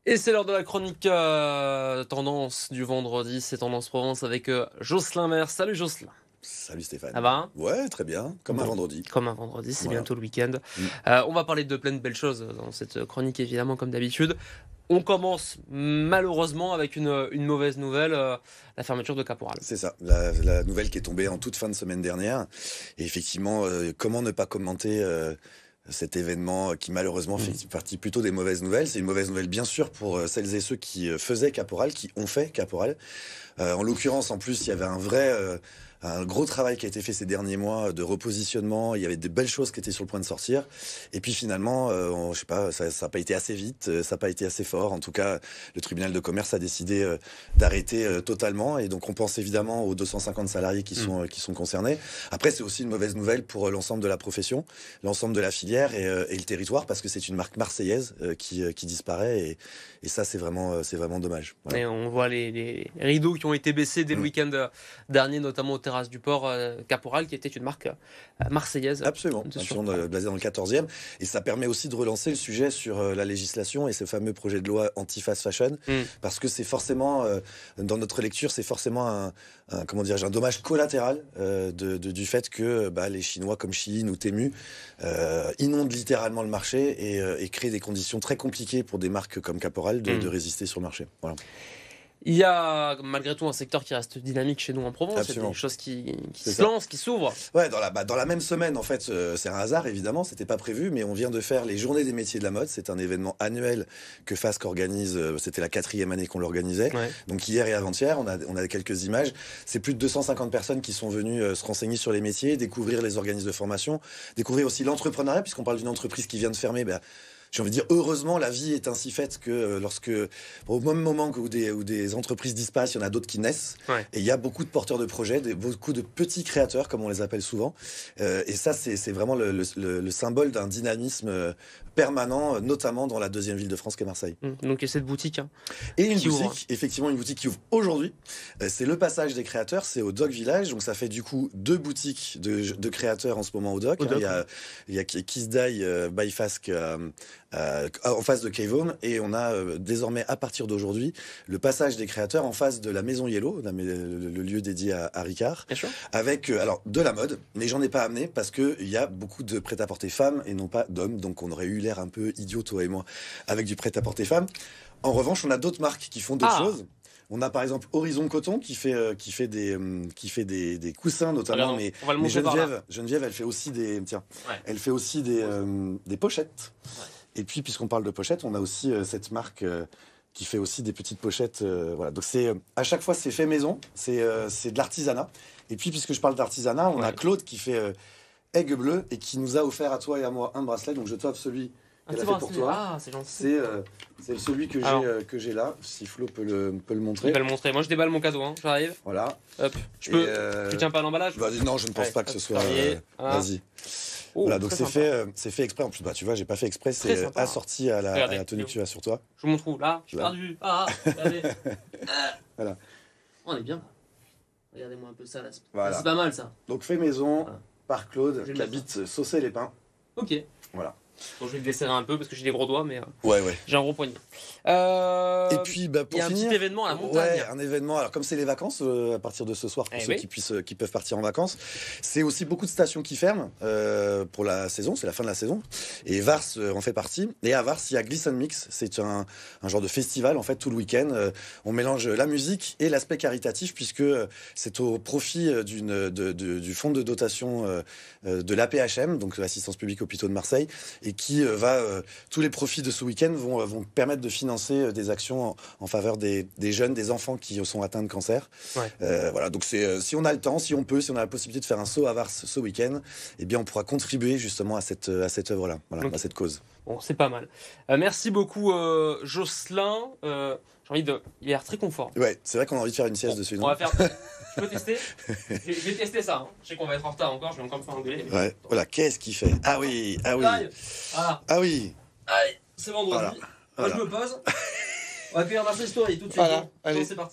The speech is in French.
Et c'est l'heure de la chronique tendance du vendredi, c'est Tendance Provence avec Jocelyn Maire. Salut Jocelyn. Salut Stéphane. Ça va? Ouais, très bien, comme un Bon, vendredi. comme un vendredi, c'est Voilà. bientôt le week-end. Mm. On va parler de plein de belles choses dans cette chronique, évidemment, comme d'habitude. On commence malheureusement avec une mauvaise nouvelle, la fermeture de Caporal. C'est ça, la nouvelle qui est tombée en toute fin de semaine dernière. Et effectivement, comment ne pas commenter cet événement qui malheureusement fait partie plutôt des mauvaises nouvelles. C'est une mauvaise nouvelle bien sûr pour celles et ceux qui faisaient Caporal, qui ont fait Caporal. En l'occurrence, en plus, il y avait un gros travail qui a été fait ces derniers mois de repositionnement. Il y avait des belles choses qui étaient sur le point de sortir. Et puis finalement, je sais pas, ça n'a pas été assez vite, ça n'a pas été assez fort. En tout cas, le tribunal de commerce a décidé d'arrêter totalement. Et donc, on pense évidemment aux 250 salariés qui sont concernés. Après, c'est aussi une mauvaise nouvelle pour l'ensemble de la profession, l'ensemble de la filière et le territoire, parce que c'est une marque marseillaise qui disparaît. Et ça, c'est vraiment dommage. Voilà. Et on voit les rideaux qui ont été baissés dès le week-end dernier, notamment aux terrasses du port. Caporal, qui était une marque marseillaise. Absolument, basé dans le 14e. Et ça permet aussi de relancer le sujet sur la législation et ce fameux projet de loi anti-fast fashion. Parce que c'est forcément, dans notre lecture, c'est forcément un dommage collatéral du fait que les Chinois comme Shein ou Temu inondent littéralement le marché et créent des conditions très compliquées pour des marques comme Caporal de résister sur le marché. Voilà. Il y a malgré tout un secteur qui reste dynamique chez nous en Provence. Absolument. Il y a des choses qui se lancent, qui s'ouvrent. Ouais, dans la même semaine, en fait, c'est un hasard évidemment, c'était pas prévu, mais on vient de faire les Journées des métiers de la mode. C'est un événement annuel que FASC organise. C'était la 4e année qu'on l'organisait. Ouais. Donc hier et avant-hier, on a quelques images. C'est plus de 250 personnes qui sont venues se renseigner sur les métiers, découvrir les organismes de formation, découvrir aussi l'entrepreneuriat, puisqu'on parle d'une entreprise qui vient de fermer. J'ai envie de dire, heureusement, la vie est ainsi faite que au même moment où des entreprises disparaissent, il y en a d'autres qui naissent. Ouais. Et il y a beaucoup de porteurs de projets, beaucoup de petits créateurs, comme on les appelle souvent. Et ça, c'est vraiment le symbole d'un dynamisme permanent, notamment dans la deuxième ville de France qu'est Marseille. Donc il y a cette boutique. Et une boutique, effectivement, une boutique qui ouvre aujourd'hui. C'est le passage des créateurs, c'est au Doc Village. Donc ça fait du coup 2 boutiques de créateurs en ce moment au Doc. Il y a Kiss Die by Fasc en face de Cave Home, et on a désormais à partir d'aujourd'hui le passage des créateurs en face de la Maison Yellow, le lieu dédié à Ricard, avec alors de la mode, mais j'en ai pas amené parce que il y a beaucoup de prêt-à-porter femmes et non pas d'hommes, donc on aurait eu l'air un peu idiot toi et moi avec du prêt-à-porter femmes. En revanche, on a d'autres marques qui font d'autres choses. On a par exemple Horizon Coton qui fait des coussins notamment. Alors, mais Geneviève, elle fait aussi elle fait aussi des pochettes. Ouais. Et puis, puisqu'on parle de pochettes, on a aussi cette marque qui fait aussi des petites pochettes. Voilà. Donc, à chaque fois, c'est fait maison, c'est de l'artisanat. Et puis, puisque je parle d'artisanat, on a Claude qui fait Aigle Bleu et qui nous a offert à toi et à moi un bracelet. Donc, je t'offre celui qu'elle a fait pour toi. Ah, c'est gentil. C'est celui que j'ai là. Si Flo peut le montrer. Il va le montrer. Moi, je déballe mon cadeau. J'arrive. Voilà. Hop. Tu tiens pas à l'emballage? Non, je ne pense pas que ce soit. Vas-y. Oh, voilà, donc c'est fait exprès. En plus, tu vois, j'ai pas fait exprès. C'est assorti à la tenue que tu as sur toi. Je vous montre où? Là, je suis perdu. Regardez. Voilà. On est bien. Regardez-moi un peu ça là. Voilà. C'est pas mal ça. Donc fait maison par Claude, qui habite Saucé-les-Pins. Ok. Voilà. Bon, je vais le desserrer un peu parce que j'ai des gros doigts, mais ouais. J'ai un gros poignet. Et puis, pour finir, il y a un petit événement à la montagne. Ouais, un événement. Alors, comme c'est les vacances, à partir de ce soir, pour ceux qui peuvent partir en vacances, c'est aussi beaucoup de stations qui ferment pour la saison. C'est la fin de la saison. Et Vars en fait partie. Et à Vars, il y a Glisten Mix. C'est un genre de festival, en fait, tout le week-end. On mélange la musique et l'aspect caritatif, puisque c'est au profit du fonds de dotation de l'APHM, donc l'Assistance publique hôpitaux de Marseille, et qui tous les profits de ce week-end vont permettre de financer des actions en faveur des jeunes, des enfants qui sont atteints de cancer. Ouais. Voilà, donc si on a le temps, si on a la possibilité de faire un saut à Vars ce week-end, eh bien on pourra contribuer justement à cette œuvre-là, à cette cause. Bon, c'est pas mal. Merci beaucoup Jocelyn. J'ai envie de... Il a l'air très confort. Ouais, c'est vrai qu'on a envie de faire une sieste dessus. On va faire... Je peux tester? Je vais tester ça. Je sais qu'on va être en retard encore, je vais encore me faire engueuler. Ouais, voilà, qu'est-ce qu'il fait? Ah oui. Ah oui. Allez, c'est vendredi. Voilà. Moi je me pose. On va faire Marseille Story tout de suite. Voilà. Allez, c'est parti.